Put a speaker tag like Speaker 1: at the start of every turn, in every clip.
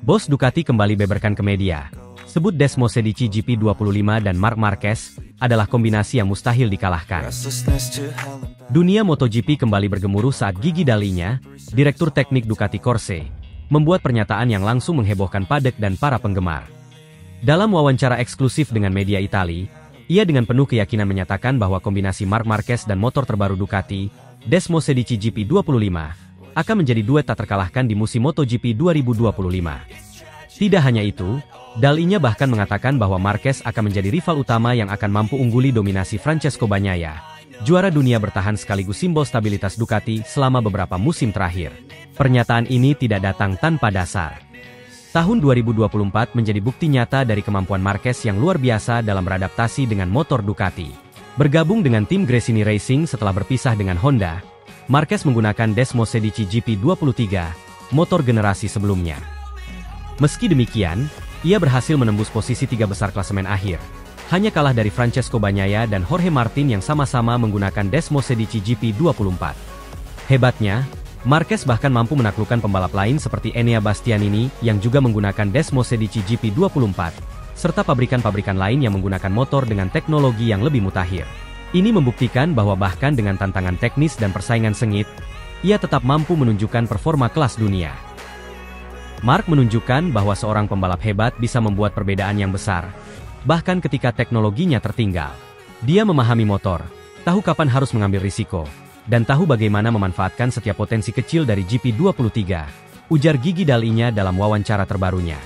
Speaker 1: Bos Ducati kembali beberkan ke media. Sebut Desmo Sedici GP25 dan Marc Marquez adalah kombinasi yang mustahil dikalahkan. Dunia MotoGP kembali bergemuruh saat Gigi Dalinya, Direktur Teknik Ducati Corse, membuat pernyataan yang langsung menghebohkan paddock dan para penggemar. Dalam wawancara eksklusif dengan media Italia, ia dengan penuh keyakinan menyatakan bahwa kombinasi Marc Marquez dan motor terbaru Ducati, Desmo Sedici GP25, akan menjadi duet tak terkalahkan di musim MotoGP 2025. Tidak hanya itu, Dalinya bahkan mengatakan bahwa Marquez akan menjadi rival utama yang akan mampu ungguli dominasi Francesco Bagnaia, juara dunia bertahan sekaligus simbol stabilitas Ducati selama beberapa musim terakhir. Pernyataan ini tidak datang tanpa dasar. Tahun 2024 menjadi bukti nyata dari kemampuan Marquez yang luar biasa dalam beradaptasi dengan motor Ducati. Bergabung dengan tim Gresini Racing setelah berpisah dengan Honda, Marquez menggunakan Desmo Sedici GP23, motor generasi sebelumnya. Meski demikian, ia berhasil menembus posisi 3 besar klasemen akhir. Hanya kalah dari Francesco Bagnaia dan Jorge Martin yang sama-sama menggunakan Desmo Sedici GP24. Hebatnya, Marquez bahkan mampu menaklukkan pembalap lain seperti Enea Bastianini yang juga menggunakan Desmo Sedici GP24, serta pabrikan-pabrikan lain yang menggunakan motor dengan teknologi yang lebih mutakhir. Ini membuktikan bahwa bahkan dengan tantangan teknis dan persaingan sengit, ia tetap mampu menunjukkan performa kelas dunia. Marc menunjukkan bahwa seorang pembalap hebat bisa membuat perbedaan yang besar, bahkan ketika teknologinya tertinggal. Dia memahami motor, tahu kapan harus mengambil risiko, dan tahu bagaimana memanfaatkan setiap potensi kecil dari GP23, ujar Gigi Dalinya dalam wawancara terbarunya.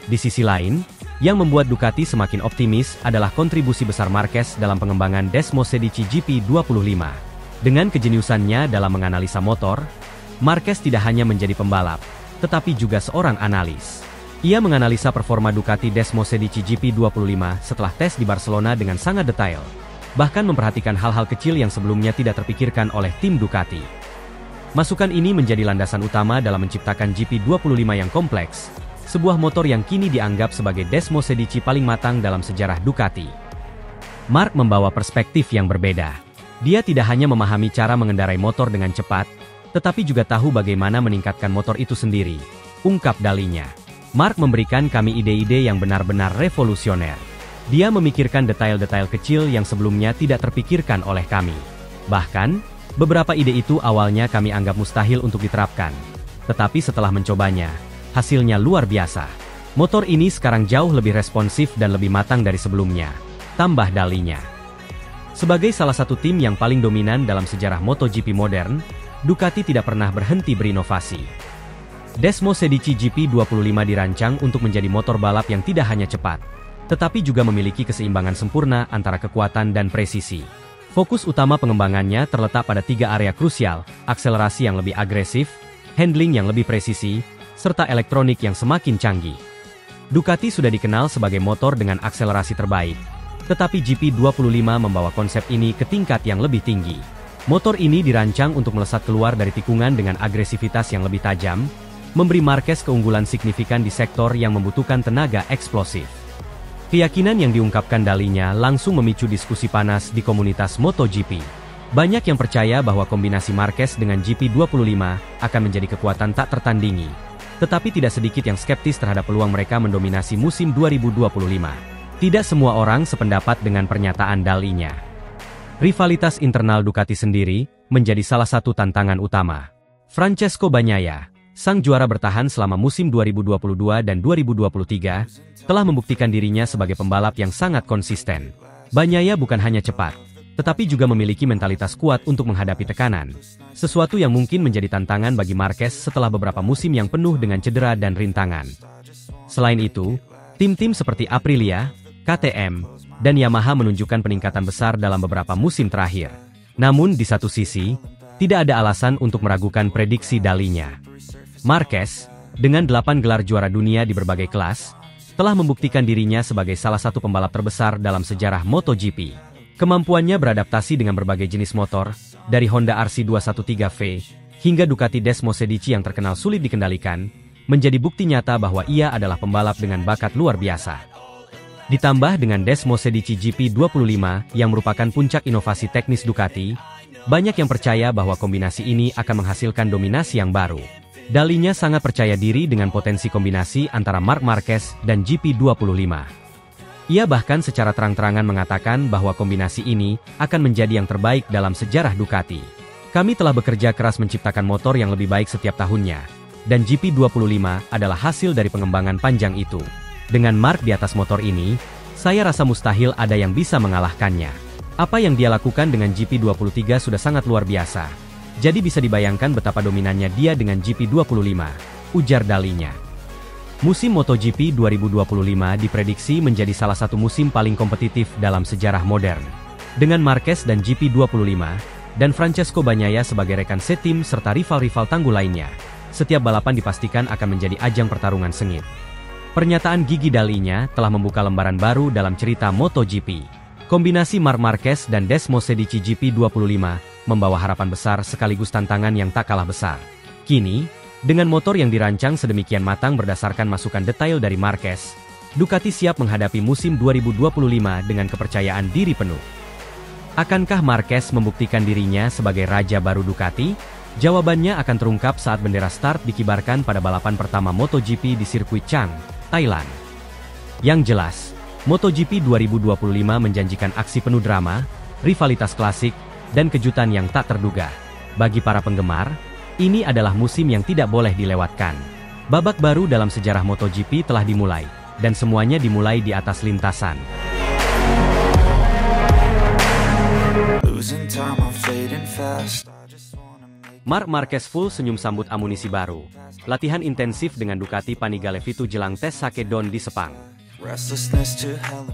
Speaker 1: Di sisi lain, yang membuat Ducati semakin optimis adalah kontribusi besar Marquez dalam pengembangan Desmo Sedici GP25. Dengan kejeniusannya dalam menganalisa motor, Marquez tidak hanya menjadi pembalap, tetapi juga seorang analis. Ia menganalisa performa Ducati Desmo Sedici GP25 setelah tes di Barcelona dengan sangat detail, bahkan memperhatikan hal-hal kecil yang sebelumnya tidak terpikirkan oleh tim Ducati. Masukan ini menjadi landasan utama dalam menciptakan GP25 yang kompleks, sebuah motor yang kini dianggap sebagai Desmo Sedici paling matang dalam sejarah Ducati. Marc membawa perspektif yang berbeda. Dia tidak hanya memahami cara mengendarai motor dengan cepat, tetapi juga tahu bagaimana meningkatkan motor itu sendiri, ungkap Dalinya. Marc memberikan kami ide-ide yang benar-benar revolusioner. Dia memikirkan detail-detail kecil yang sebelumnya tidak terpikirkan oleh kami. Bahkan, beberapa ide itu awalnya kami anggap mustahil untuk diterapkan. Tetapi setelah mencobanya, hasilnya luar biasa. Motor ini sekarang jauh lebih responsif dan lebih matang dari sebelumnya, tambah Dalinya. Sebagai salah satu tim yang paling dominan dalam sejarah MotoGP modern, Ducati tidak pernah berhenti berinovasi. Desmo Sedici GP25 dirancang untuk menjadi motor balap yang tidak hanya cepat, tetapi juga memiliki keseimbangan sempurna antara kekuatan dan presisi. Fokus utama pengembangannya terletak pada 3 area krusial: akselerasi yang lebih agresif, handling yang lebih presisi, serta elektronik yang semakin canggih. Ducati sudah dikenal sebagai motor dengan akselerasi terbaik, tetapi GP25 membawa konsep ini ke tingkat yang lebih tinggi. Motor ini dirancang untuk melesat keluar dari tikungan dengan agresivitas yang lebih tajam, memberi Marquez keunggulan signifikan di sektor yang membutuhkan tenaga eksplosif. Keyakinan yang diungkapkan Dalinya langsung memicu diskusi panas di komunitas MotoGP. Banyak yang percaya bahwa kombinasi Marquez dengan GP25 akan menjadi kekuatan tak tertandingi. Tetapi tidak sedikit yang skeptis terhadap peluang mereka mendominasi musim 2025. Tidak semua orang sependapat dengan pernyataan Dalinya. Rivalitas internal Ducati sendiri menjadi salah satu tantangan utama. Francesco Bagnaia, sang juara bertahan selama musim 2022 dan 2023, telah membuktikan dirinya sebagai pembalap yang sangat konsisten. Bagnaia bukan hanya cepat, tetapi juga memiliki mentalitas kuat untuk menghadapi tekanan. Sesuatu yang mungkin menjadi tantangan bagi Marquez setelah beberapa musim yang penuh dengan cedera dan rintangan. Selain itu, tim-tim seperti Aprilia, KTM, dan Yamaha menunjukkan peningkatan besar dalam beberapa musim terakhir. Namun di satu sisi, tidak ada alasan untuk meragukan prediksi Dalinya. Marquez, dengan 8 gelar juara dunia di berbagai kelas, telah membuktikan dirinya sebagai salah satu pembalap terbesar dalam sejarah MotoGP. Kemampuannya beradaptasi dengan berbagai jenis motor, dari Honda RC213V, hingga Ducati Desmo Sedici yang terkenal sulit dikendalikan, menjadi bukti nyata bahwa ia adalah pembalap dengan bakat luar biasa. Ditambah dengan Desmo Sedici GP25 yang merupakan puncak inovasi teknis Ducati, banyak yang percaya bahwa kombinasi ini akan menghasilkan dominasi yang baru. Dalinya sangat percaya diri dengan potensi kombinasi antara Marc Marquez dan GP25. Ia bahkan secara terang-terangan mengatakan bahwa kombinasi ini akan menjadi yang terbaik dalam sejarah Ducati. Kami telah bekerja keras menciptakan motor yang lebih baik setiap tahunnya, dan GP25 adalah hasil dari pengembangan panjang itu. Dengan Marc di atas motor ini, saya rasa mustahil ada yang bisa mengalahkannya. Apa yang dia lakukan dengan GP23 sudah sangat luar biasa. Jadi bisa dibayangkan betapa dominannya dia dengan GP25, ujar dalinya. Musim MotoGP 2025 diprediksi menjadi salah satu musim paling kompetitif dalam sejarah modern. Dengan Marquez dan GP25, dan Francesco Bagnaia sebagai rekan setim serta rival-rival tangguh lainnya, setiap balapan dipastikan akan menjadi ajang pertarungan sengit. Pernyataan gigi dalinya telah membuka lembaran baru dalam cerita MotoGP. Kombinasi Marc Marquez dan Des Mosedici GP25 membawa harapan besar sekaligus tantangan yang tak kalah besar. Kini, dengan motor yang dirancang sedemikian matang berdasarkan masukan detail dari Marquez, Ducati siap menghadapi musim 2025 dengan kepercayaan diri penuh. Akankah Marquez membuktikan dirinya sebagai raja baru Ducati? Jawabannya akan terungkap saat bendera start dikibarkan pada balapan pertama MotoGP di sirkuit Chang, Thailand. Yang jelas, MotoGP 2025 menjanjikan aksi penuh drama, rivalitas klasik, dan kejutan yang tak terduga. Bagi para penggemar, ini adalah musim yang tidak boleh dilewatkan. Babak baru dalam sejarah MotoGP telah dimulai, dan semuanya dimulai di atas lintasan. Marc Marquez full senyum sambut amunisi baru. Latihan intensif dengan Ducati Panigale V2 jelang tes Sakedon di Sepang.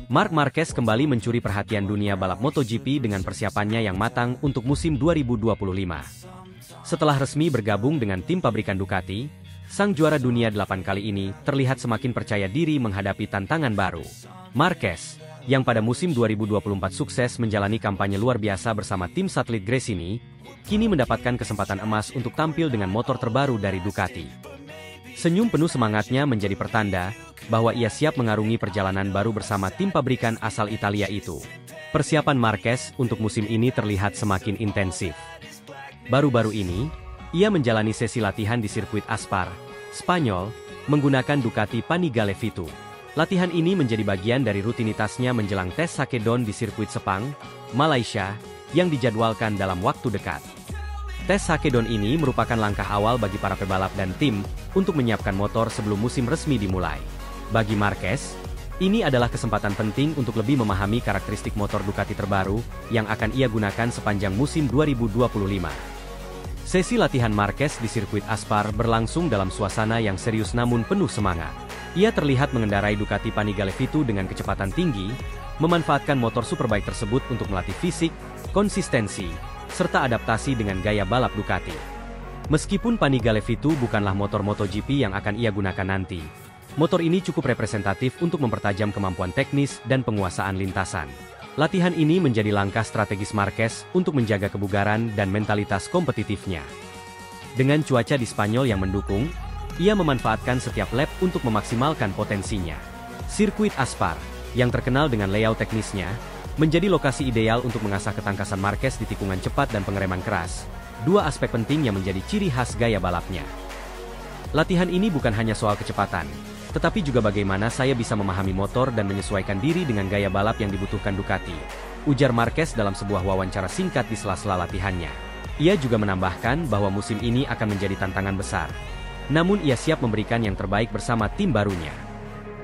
Speaker 1: Marc Marquez kembali mencuri perhatian dunia balap MotoGP dengan persiapannya yang matang untuk musim 2025. Setelah resmi bergabung dengan tim pabrikan Ducati, sang juara dunia 8 kali ini terlihat semakin percaya diri menghadapi tantangan baru. Marquez, yang pada musim 2024 sukses menjalani kampanye luar biasa bersama tim satelit Gresini, kini mendapatkan kesempatan emas untuk tampil dengan motor terbaru dari Ducati. Senyum penuh semangatnya menjadi pertanda bahwa ia siap mengarungi perjalanan baru bersama tim pabrikan asal Italia itu. Persiapan Marquez untuk musim ini terlihat semakin intensif. Baru-baru ini, ia menjalani sesi latihan di sirkuit Aspar, Spanyol, menggunakan Ducati Panigale V2. Latihan ini menjadi bagian dari rutinitasnya menjelang tes Sakedon di sirkuit Sepang, Malaysia, yang dijadwalkan dalam waktu dekat. Tes Sakedon ini merupakan langkah awal bagi para pebalap dan tim untuk menyiapkan motor sebelum musim resmi dimulai. Bagi Marquez, ini adalah kesempatan penting untuk lebih memahami karakteristik motor Ducati terbaru yang akan ia gunakan sepanjang musim 2025. Sesi latihan Marquez di sirkuit Aspar berlangsung dalam suasana yang serius namun penuh semangat. Ia terlihat mengendarai Ducati Panigale V2 dengan kecepatan tinggi, memanfaatkan motor superbike tersebut untuk melatih fisik, konsistensi, serta adaptasi dengan gaya balap Ducati. Meskipun Panigale V2 bukanlah motor MotoGP yang akan ia gunakan nanti, motor ini cukup representatif untuk mempertajam kemampuan teknis dan penguasaan lintasan. Latihan ini menjadi langkah strategis Marquez untuk menjaga kebugaran dan mentalitas kompetitifnya. Dengan cuaca di Spanyol yang mendukung, ia memanfaatkan setiap lap untuk memaksimalkan potensinya. Sirkuit Aspar, yang terkenal dengan layout teknisnya, menjadi lokasi ideal untuk mengasah ketangkasan Marquez di tikungan cepat dan pengereman keras, dua aspek penting yang menjadi ciri khas gaya balapnya. Latihan ini bukan hanya soal kecepatan, tetapi juga bagaimana saya bisa memahami motor dan menyesuaikan diri dengan gaya balap yang dibutuhkan Ducati, ujar Marquez dalam sebuah wawancara singkat di sela-sela latihannya. Ia juga menambahkan bahwa musim ini akan menjadi tantangan besar, namun ia siap memberikan yang terbaik bersama tim barunya.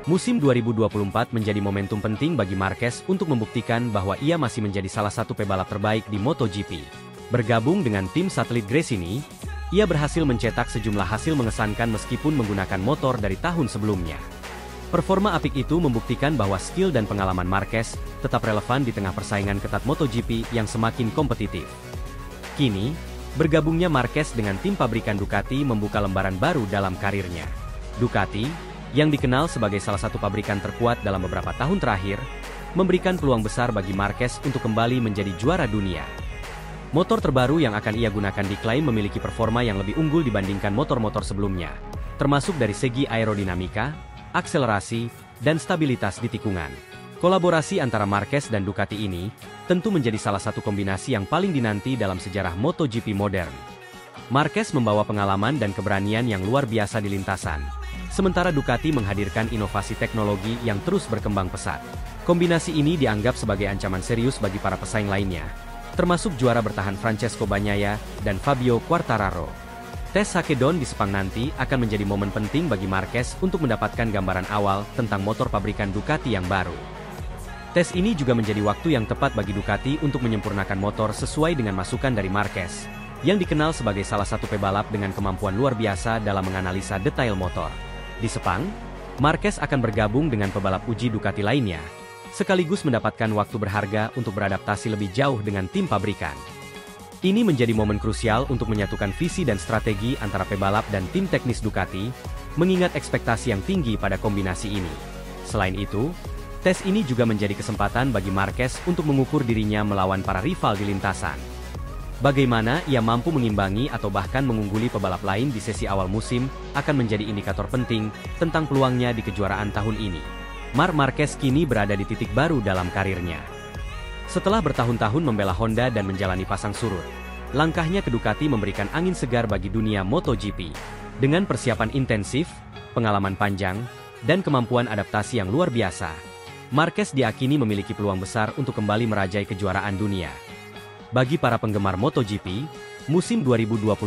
Speaker 1: Musim 2024 menjadi momentum penting bagi Marquez untuk membuktikan bahwa ia masih menjadi salah satu pebalap terbaik di MotoGP. Bergabung dengan tim satelit Gresini, ia berhasil mencetak sejumlah hasil mengesankan meskipun menggunakan motor dari tahun sebelumnya. Performa apik itu membuktikan bahwa skill dan pengalaman Marquez tetap relevan di tengah persaingan ketat MotoGP yang semakin kompetitif. Kini, bergabungnya Marquez dengan tim pabrikan Ducati membuka lembaran baru dalam karirnya. Ducati, yang dikenal sebagai salah satu pabrikan terkuat dalam beberapa tahun terakhir, memberikan peluang besar bagi Marquez untuk kembali menjadi juara dunia. Motor terbaru yang akan ia gunakan diklaim memiliki performa yang lebih unggul dibandingkan motor-motor sebelumnya, termasuk dari segi aerodinamika, akselerasi, dan stabilitas di tikungan. Kolaborasi antara Marquez dan Ducati ini tentu menjadi salah satu kombinasi yang paling dinanti dalam sejarah MotoGP modern. Marquez membawa pengalaman dan keberanian yang luar biasa di lintasan. Sementara Ducati menghadirkan inovasi teknologi yang terus berkembang pesat. Kombinasi ini dianggap sebagai ancaman serius bagi para pesaing lainnya, termasuk juara bertahan Francesco Bagnaia dan Fabio Quartararo. Tes Hakkadon di Sepang nanti akan menjadi momen penting bagi Marquez untuk mendapatkan gambaran awal tentang motor pabrikan Ducati yang baru. Tes ini juga menjadi waktu yang tepat bagi Ducati untuk menyempurnakan motor sesuai dengan masukan dari Marquez, yang dikenal sebagai salah satu pebalap dengan kemampuan luar biasa dalam menganalisa detail motor. Di Sepang, Marquez akan bergabung dengan pebalap uji Ducati lainnya, sekaligus mendapatkan waktu berharga untuk beradaptasi lebih jauh dengan tim pabrikan. Ini menjadi momen krusial untuk menyatukan visi dan strategi antara pebalap dan tim teknis Ducati, mengingat ekspektasi yang tinggi pada kombinasi ini. Selain itu, tes ini juga menjadi kesempatan bagi Marquez untuk mengukur dirinya melawan para rival di lintasan. Bagaimana ia mampu mengimbangi atau bahkan mengungguli pebalap lain di sesi awal musim akan menjadi indikator penting tentang peluangnya di kejuaraan tahun ini. Marc Marquez kini berada di titik baru dalam karirnya. Setelah bertahun-tahun membela Honda dan menjalani pasang surut, langkahnya ke Ducati memberikan angin segar bagi dunia MotoGP. Dengan persiapan intensif, pengalaman panjang, dan kemampuan adaptasi yang luar biasa, Marquez diakini memiliki peluang besar untuk kembali merajai kejuaraan dunia. Bagi para penggemar MotoGP, musim 2025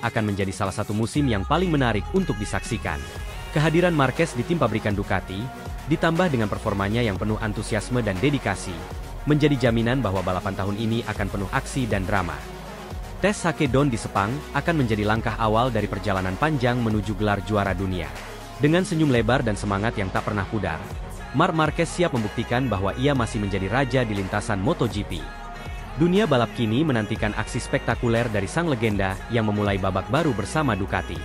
Speaker 1: akan menjadi salah satu musim yang paling menarik untuk disaksikan. Kehadiran Marquez di tim pabrikan Ducati, ditambah dengan performanya yang penuh antusiasme dan dedikasi, menjadi jaminan bahwa balapan tahun ini akan penuh aksi dan drama. Tes Hakkadon di Sepang akan menjadi langkah awal dari perjalanan panjang menuju gelar juara dunia. Dengan senyum lebar dan semangat yang tak pernah pudar, Marc Marquez siap membuktikan bahwa ia masih menjadi raja di lintasan MotoGP. Dunia balap kini menantikan aksi spektakuler dari sang legenda yang memulai babak baru bersama Ducati.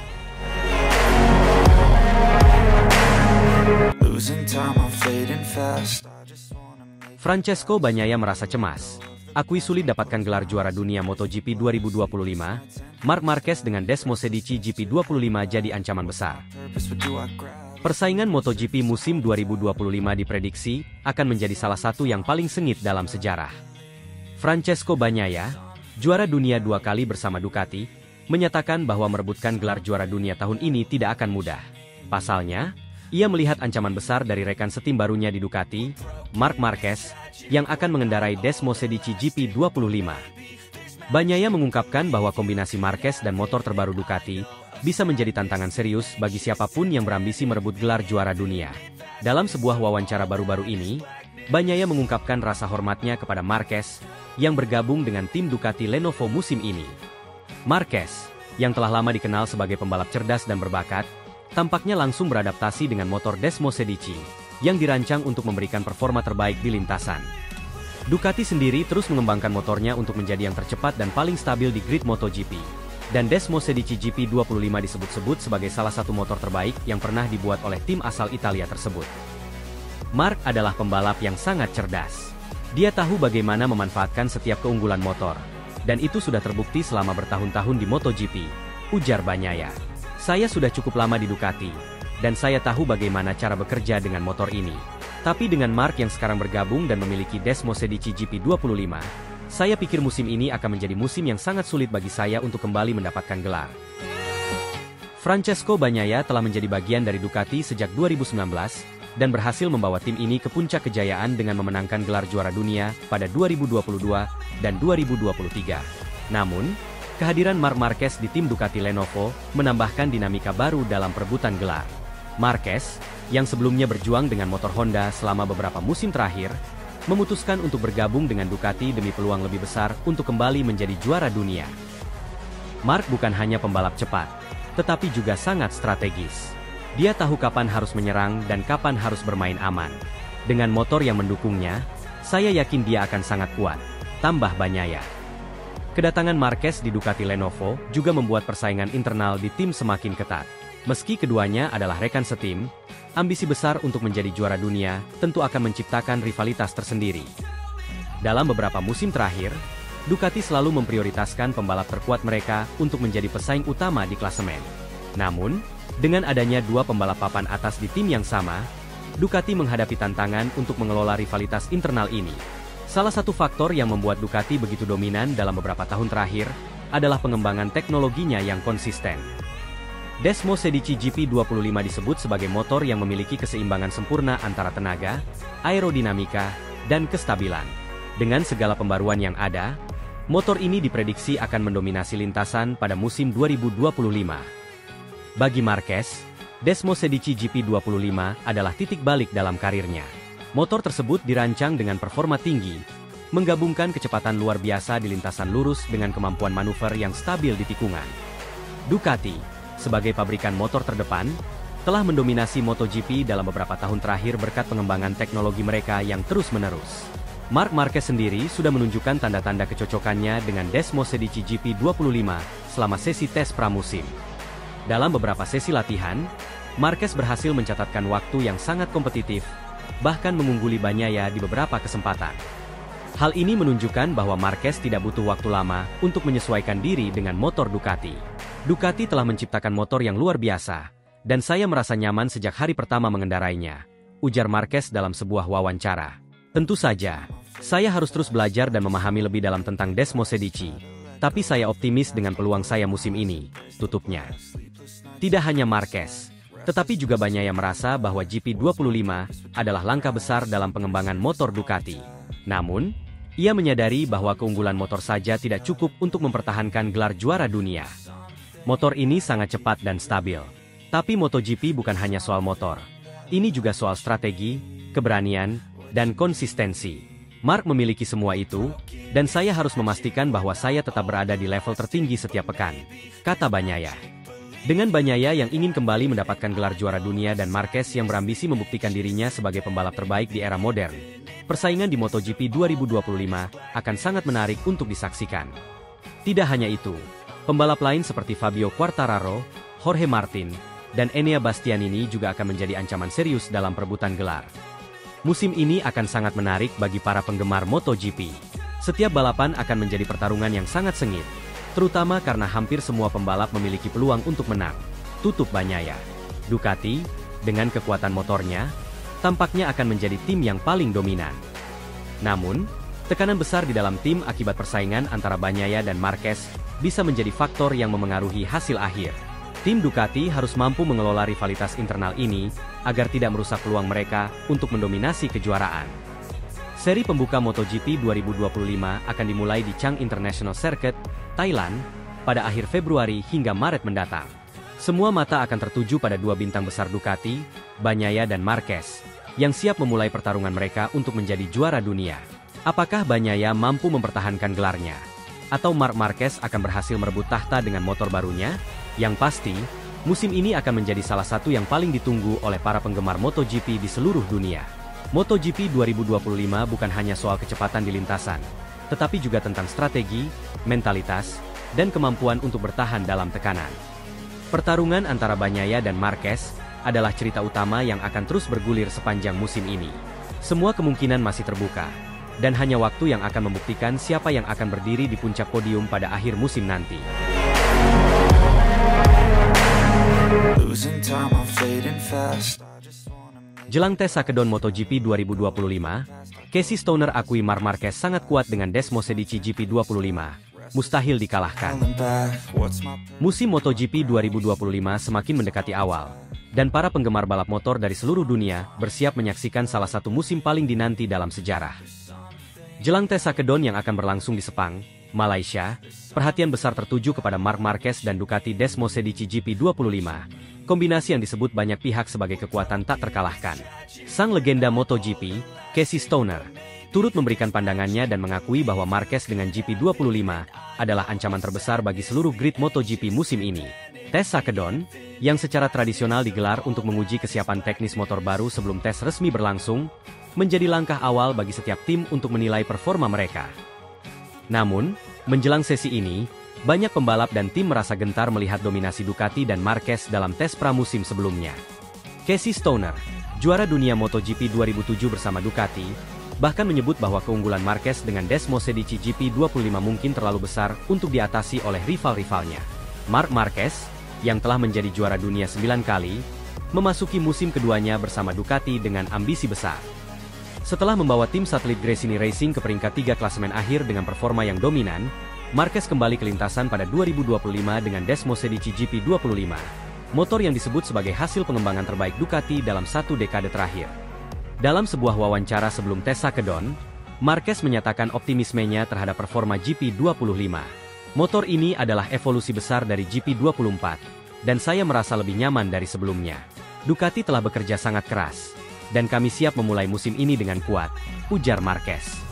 Speaker 1: Francesco Bagnaia merasa cemas. Akui sulit dapatkan gelar juara dunia MotoGP 2025, Marc Marquez dengan Desmosedici GP25 jadi ancaman besar. Persaingan MotoGP musim 2025 diprediksi akan menjadi salah satu yang paling sengit dalam sejarah. Francesco Bagnaia, juara dunia 2 kali bersama Ducati, menyatakan bahwa merebutkan gelar juara dunia tahun ini tidak akan mudah. Pasalnya, ia melihat ancaman besar dari rekan setim barunya di Ducati, Marc Marquez, yang akan mengendarai Desmosedici GP25. Bagnaia mengungkapkan bahwa kombinasi Marquez dan motor terbaru Ducati bisa menjadi tantangan serius bagi siapapun yang berambisi merebut gelar juara dunia. Dalam sebuah wawancara baru-baru ini, Bagnaia mengungkapkan rasa hormatnya kepada Marquez, yang bergabung dengan tim Ducati Lenovo musim ini. Marquez, yang telah lama dikenal sebagai pembalap cerdas dan berbakat, tampaknya langsung beradaptasi dengan motor Desmosedici, yang dirancang untuk memberikan performa terbaik di lintasan. Ducati sendiri terus mengembangkan motornya untuk menjadi yang tercepat dan paling stabil di grid MotoGP. Dan Desmosedici GP25 disebut-sebut sebagai salah satu motor terbaik yang pernah dibuat oleh tim asal Italia tersebut. Marc adalah pembalap yang sangat cerdas. Dia tahu bagaimana memanfaatkan setiap keunggulan motor. Dan itu sudah terbukti selama bertahun-tahun di MotoGP, ujar Bagnaia. Saya sudah cukup lama di Ducati, dan saya tahu bagaimana cara bekerja dengan motor ini. Tapi dengan Marc yang sekarang bergabung dan memiliki Desmosedici GP25, saya pikir musim ini akan menjadi musim yang sangat sulit bagi saya untuk kembali mendapatkan gelar. Francesco Bagnaia telah menjadi bagian dari Ducati sejak 2019, dan berhasil membawa tim ini ke puncak kejayaan dengan memenangkan gelar juara dunia pada 2022 dan 2023. Namun, kehadiran Marc Marquez di tim Ducati Lenovo menambahkan dinamika baru dalam perebutan gelar. Marquez, yang sebelumnya berjuang dengan motor Honda selama beberapa musim terakhir, memutuskan untuk bergabung dengan Ducati demi peluang lebih besar untuk kembali menjadi juara dunia. Marc bukan hanya pembalap cepat, tetapi juga sangat strategis. Dia tahu kapan harus menyerang dan kapan harus bermain aman. Dengan motor yang mendukungnya, saya yakin dia akan sangat kuat, tambah Bagnaia. Kedatangan Marquez di Ducati Lenovo juga membuat persaingan internal di tim semakin ketat. Meski keduanya adalah rekan setim, ambisi besar untuk menjadi juara dunia tentu akan menciptakan rivalitas tersendiri. Dalam beberapa musim terakhir, Ducati selalu memprioritaskan pembalap terkuat mereka untuk menjadi pesaing utama di klasemen. Namun, dengan adanya dua pembalap papan atas di tim yang sama, Ducati menghadapi tantangan untuk mengelola rivalitas internal ini. Salah satu faktor yang membuat Ducati begitu dominan dalam beberapa tahun terakhir adalah pengembangan teknologinya yang konsisten. Desmos Edici GP25 disebut sebagai motor yang memiliki keseimbangan sempurna antara tenaga, aerodinamika, dan kestabilan. Dengan segala pembaruan yang ada, motor ini diprediksi akan mendominasi lintasan pada musim 2025. Bagi Marquez, Desmos Edici GP25 adalah titik balik dalam karirnya. Motor tersebut dirancang dengan performa tinggi, menggabungkan kecepatan luar biasa di lintasan lurus dengan kemampuan manuver yang stabil di tikungan. Ducati, sebagai pabrikan motor terdepan, telah mendominasi MotoGP dalam beberapa tahun terakhir berkat pengembangan teknologi mereka yang terus-menerus. Marc Marquez sendiri sudah menunjukkan tanda-tanda kecocokannya dengan Desmos Edici GP25 selama sesi tes pramusim. Dalam beberapa sesi latihan, Marquez berhasil mencatatkan waktu yang sangat kompetitif, bahkan mengungguli Bagnaia di beberapa kesempatan. Hal ini menunjukkan bahwa Marquez tidak butuh waktu lama untuk menyesuaikan diri dengan motor Ducati. Ducati telah menciptakan motor yang luar biasa, dan saya merasa nyaman sejak hari pertama mengendarainya, ujar Marquez dalam sebuah wawancara. Tentu saja, saya harus terus belajar dan memahami lebih dalam tentang Desmos Edici, tapi saya optimis dengan peluang saya musim ini, tutupnya. Tidak hanya Marquez, tetapi juga Bagnaia merasa bahwa GP25 adalah langkah besar dalam pengembangan motor Ducati. Namun, ia menyadari bahwa keunggulan motor saja tidak cukup untuk mempertahankan gelar juara dunia. Motor ini sangat cepat dan stabil. Tapi MotoGP bukan hanya soal motor. Ini juga soal strategi, keberanian, dan konsistensi. Marc memiliki semua itu, dan saya harus memastikan bahwa saya tetap berada di level tertinggi setiap pekan, kata Bagnaia. Dengan Bagnaia yang ingin kembali mendapatkan gelar juara dunia dan Marquez yang berambisi membuktikan dirinya sebagai pembalap terbaik di era modern, persaingan di MotoGP 2025 akan sangat menarik untuk disaksikan. Tidak hanya itu, pembalap lain seperti Fabio Quartararo, Jorge Martin, dan Enea Bastianini juga akan menjadi ancaman serius dalam perebutan gelar. Musim ini akan sangat menarik bagi para penggemar MotoGP. Setiap balapan akan menjadi pertarungan yang sangat sengit, terutama karena hampir semua pembalap memiliki peluang untuk menang, tutup Bagnaia. Ducati, dengan kekuatan motornya, tampaknya akan menjadi tim yang paling dominan. Namun, tekanan besar di dalam tim akibat persaingan antara Bagnaia dan Marquez bisa menjadi faktor yang memengaruhi hasil akhir. Tim Ducati harus mampu mengelola rivalitas internal ini agar tidak merusak peluang mereka untuk mendominasi kejuaraan. Seri pembuka MotoGP 2025 akan dimulai di Chang International Circuit, Thailand, pada akhir Februari hingga Maret mendatang. Semua mata akan tertuju pada dua bintang besar Ducati, Bagnaia dan Marquez, yang siap memulai pertarungan mereka untuk menjadi juara dunia. Apakah Bagnaia mampu mempertahankan gelarnya? Atau Marc Marquez akan berhasil merebut tahta dengan motor barunya? Yang pasti, musim ini akan menjadi salah satu yang paling ditunggu oleh para penggemar MotoGP di seluruh dunia. MotoGP 2025 bukan hanya soal kecepatan di lintasan, tetapi juga tentang strategi, mentalitas, dan kemampuan untuk bertahan dalam tekanan. Pertarungan antara Bagnaia dan Marquez adalah cerita utama yang akan terus bergulir sepanjang musim ini. Semua kemungkinan masih terbuka, dan hanya waktu yang akan membuktikan siapa yang akan berdiri di puncak podium pada akhir musim nanti. Jelang tes Sakedon MotoGP 2025, Casey Stoner akui Marc Marquez sangat kuat dengan Desmos Edici GP25, mustahil dikalahkan. Musim MotoGP 2025 semakin mendekati awal, dan para penggemar balap motor dari seluruh dunia bersiap menyaksikan salah satu musim paling dinanti dalam sejarah. Jelang tes Sakedon yang akan berlangsung di Sepang, Malaysia, perhatian besar tertuju kepada Marc Marquez dan Ducati Desmos Edici GP25, kombinasi yang disebut banyak pihak sebagai kekuatan tak terkalahkan. Sang legenda MotoGP, Casey Stoner, turut memberikan pandangannya dan mengakui bahwa Marquez dengan GP25 adalah ancaman terbesar bagi seluruh grid MotoGP musim ini. Tes Sakedon, yang secara tradisional digelar untuk menguji kesiapan teknis motor baru sebelum tes resmi berlangsung, menjadi langkah awal bagi setiap tim untuk menilai performa mereka. Namun, menjelang sesi ini, banyak pembalap dan tim merasa gentar melihat dominasi Ducati dan Marquez dalam tes pramusim sebelumnya. Casey Stoner, juara dunia MotoGP 2007 bersama Ducati, bahkan menyebut bahwa keunggulan Marquez dengan Desmos Edici GP25 mungkin terlalu besar untuk diatasi oleh rival-rivalnya. Marc Marquez, yang telah menjadi juara dunia 9 kali, memasuki musim keduanya bersama Ducati dengan ambisi besar. Setelah membawa tim satelit Gresini Racing ke peringkat 3 klasemen akhir dengan performa yang dominan, Marquez kembali ke lintasan pada 2025 dengan Desmosedici GP25, motor yang disebut sebagai hasil pengembangan terbaik Ducati dalam satu dekade terakhir. Dalam sebuah wawancara sebelum tes Sakedon, Marquez menyatakan optimismenya terhadap performa GP25. Motor ini adalah evolusi besar dari GP24, dan saya merasa lebih nyaman dari sebelumnya. Ducati telah bekerja sangat keras, dan kami siap memulai musim ini dengan kuat, ujar Marquez.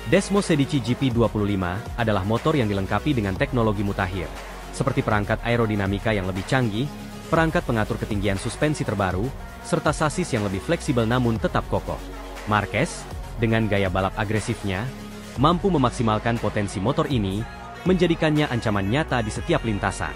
Speaker 1: Desmosedici GP25 adalah motor yang dilengkapi dengan teknologi mutakhir, seperti perangkat aerodinamika yang lebih canggih, perangkat pengatur ketinggian suspensi terbaru, serta sasis yang lebih fleksibel namun tetap kokoh. Marquez, dengan gaya balap agresifnya, mampu memaksimalkan potensi motor ini, menjadikannya ancaman nyata di setiap lintasan.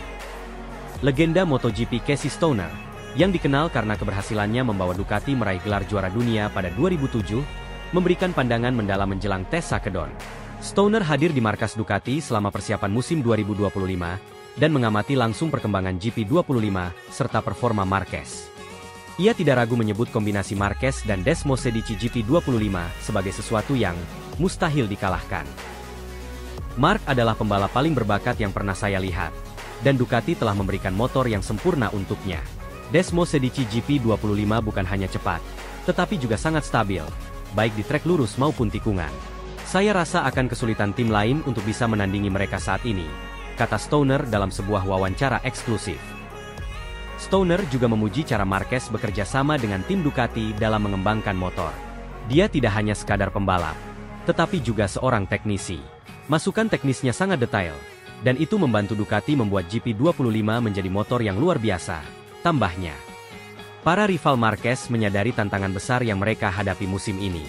Speaker 1: Legenda MotoGP Casey Stoner, yang dikenal karena keberhasilannya membawa Ducati meraih gelar juara dunia pada 2007, memberikan pandangan mendalam menjelang tes Sakedon. Stoner hadir di markas Ducati selama persiapan musim 2025, dan mengamati langsung perkembangan GP25 serta performa Marquez. Ia tidak ragu menyebut kombinasi Marquez dan Desmosedici GP25 sebagai sesuatu yang mustahil dikalahkan. Mark adalah pembalap paling berbakat yang pernah saya lihat, dan Ducati telah memberikan motor yang sempurna untuknya. Desmosedici GP25 bukan hanya cepat, tetapi juga sangat stabil, baik di trek lurus maupun tikungan. Saya rasa akan kesulitan tim lain untuk bisa menandingi mereka saat ini, kata Stoner dalam sebuah wawancara eksklusif. Stoner juga memuji cara Marquez bekerja sama dengan tim Ducati dalam mengembangkan motor. Dia tidak hanya sekadar pembalap, tetapi juga seorang teknisi. Masukan teknisnya sangat detail, dan itu membantu Ducati membuat GP25 menjadi motor yang luar biasa, tambahnya. Para rival Marquez menyadari tantangan besar yang mereka hadapi musim ini.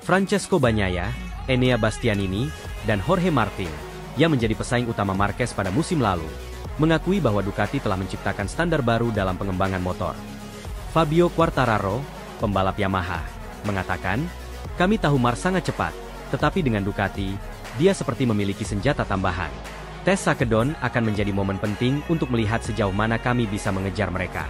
Speaker 1: Francesco Bagnaia, Enea Bastianini, dan Jorge Martin, yang menjadi pesaing utama Marquez pada musim lalu, mengakui bahwa Ducati telah menciptakan standar baru dalam pengembangan motor. Fabio Quartararo, pembalap Yamaha, mengatakan, "Kami tahu Mark sangat cepat, tetapi dengan Ducati, dia seperti memiliki senjata tambahan. Tes Sakedon akan menjadi momen penting untuk melihat sejauh mana kami bisa mengejar mereka."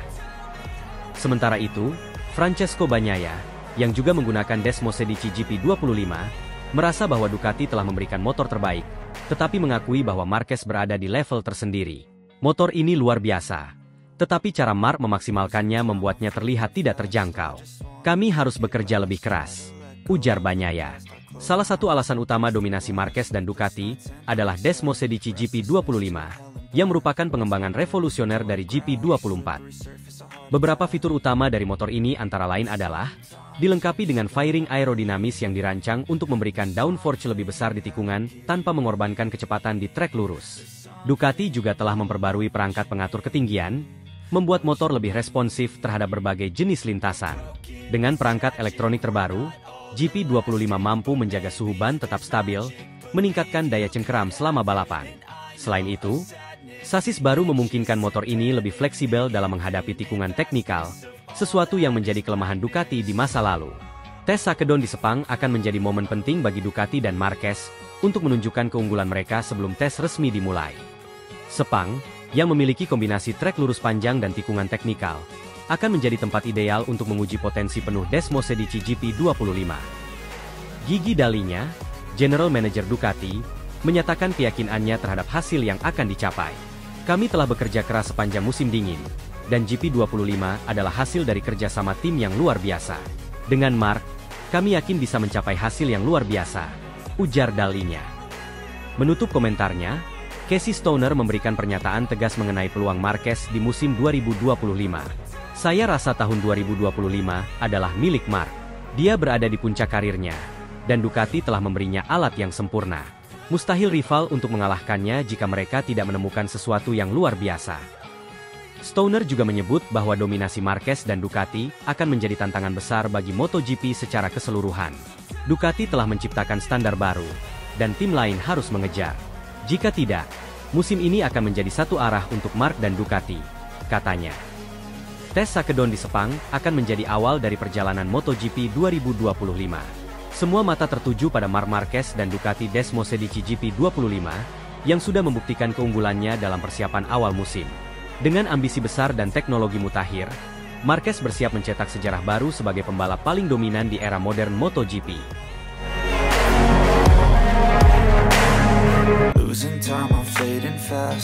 Speaker 1: Sementara itu, Francesco Bagnaia, yang juga menggunakan Desmosedici GP25, merasa bahwa Ducati telah memberikan motor terbaik, tetapi mengakui bahwa Marquez berada di level tersendiri. Motor ini luar biasa, tetapi cara Mark memaksimalkannya membuatnya terlihat tidak terjangkau. Kami harus bekerja lebih keras, ujar Bagnaia. Salah satu alasan utama dominasi Marquez dan Ducati adalah Desmosedici GP25, yang merupakan pengembangan revolusioner dari GP24. Beberapa fitur utama dari motor ini antara lain adalah dilengkapi dengan fairing aerodinamis yang dirancang untuk memberikan downforce lebih besar di tikungan tanpa mengorbankan kecepatan di trek lurus. Ducati juga telah memperbarui perangkat pengatur ketinggian, membuat motor lebih responsif terhadap berbagai jenis lintasan. Dengan perangkat elektronik terbaru, GP25 mampu menjaga suhu ban tetap stabil, meningkatkan daya cengkeram selama balapan. Selain itu, sasis baru memungkinkan motor ini lebih fleksibel dalam menghadapi tikungan teknikal, sesuatu yang menjadi kelemahan Ducati di masa lalu. Tes Sakedon di Sepang akan menjadi momen penting bagi Ducati dan Marquez untuk menunjukkan keunggulan mereka sebelum tes resmi dimulai. Sepang, yang memiliki kombinasi trek lurus panjang dan tikungan teknikal, akan menjadi tempat ideal untuk menguji potensi penuh Desmosedici GP25. Gigi Dalinya, General Manager Ducati, menyatakan keyakinannya terhadap hasil yang akan dicapai. "Kami telah bekerja keras sepanjang musim dingin, dan GP25 adalah hasil dari kerjasama tim yang luar biasa. Dengan Mark, kami yakin bisa mencapai hasil yang luar biasa," ujar Dalinya. Menutup komentarnya, Casey Stoner memberikan pernyataan tegas mengenai peluang Marquez di musim 2025. "Saya rasa tahun 2025 adalah milik Mark. Dia berada di puncak karirnya, dan Ducati telah memberinya alat yang sempurna. Mustahil rival untuk mengalahkannya jika mereka tidak menemukan sesuatu yang luar biasa." Stoner juga menyebut bahwa dominasi Marquez dan Ducati akan menjadi tantangan besar bagi MotoGP secara keseluruhan. Ducati telah menciptakan standar baru, dan tim lain harus mengejar. Jika tidak, musim ini akan menjadi satu arah untuk Mark dan Ducati, katanya. Tes Sakedon di Sepang akan menjadi awal dari perjalanan MotoGP 2025. Semua mata tertuju pada Marc Marquez dan Ducati Desmosedici GP25, yang sudah membuktikan keunggulannya dalam persiapan awal musim. Dengan ambisi besar dan teknologi mutakhir, Marquez bersiap mencetak sejarah baru sebagai pembalap paling dominan di era modern MotoGP.
Speaker 2: losing time, I'm fading fast.